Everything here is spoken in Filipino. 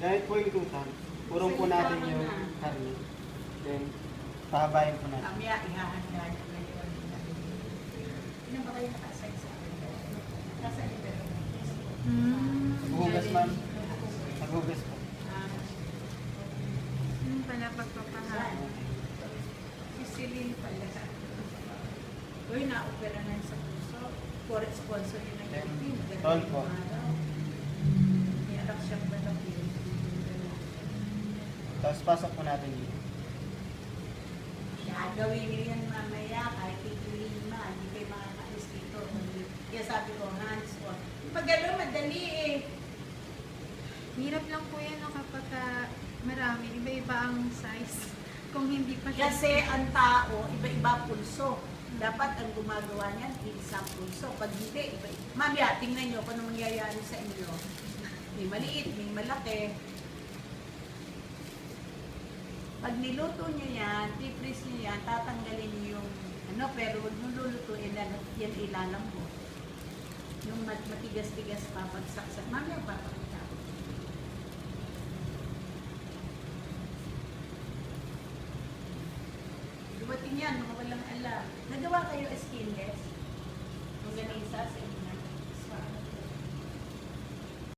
Gamit po yung tutan. Urong po natin yung karne. Then, pahabayin po natin. Kamya, ihahanda niya ngayon. Ilan ba kayo nakasay sa akin? Nasa iba. Naghugas ma'am. Naghugas po. Yung pala pagpapahan. Si Celine pala. Uy, na-opera na sa puso. For sponsor yun ng Philippines. Tol po. Ialak siyang balapin. Tapos pasok po natin dito. Gagawin niyo yan mamaya kahit ito-lima. Hindi kayo makakaalis dito. Kaya sabi ko, hands on. Pag gano'n, madali eh. Hirap lang po yan no, kapag marami, iba-iba ang size. Kung hindi pa siya. Kasi ang tao, iba-iba pulso. Dapat ang gumagawa niyan, isang pulso. Pag hindi, iba-iba. Mamaya, tingnan niyo kung ano mangyayari sa inyo. May maliit, may malaki. Pag niluto niyo yan, tipris niyo yan, tatanggalin niyo yung ano, pero huwag nyo lulutuin yan ilalambot. Yung matigas-tigas pa, pagsaksak. Mamaya, papakita ko. Dumating yan, mga walang alam. Nagawa kayo skinless? Yung ganisa sa inyo.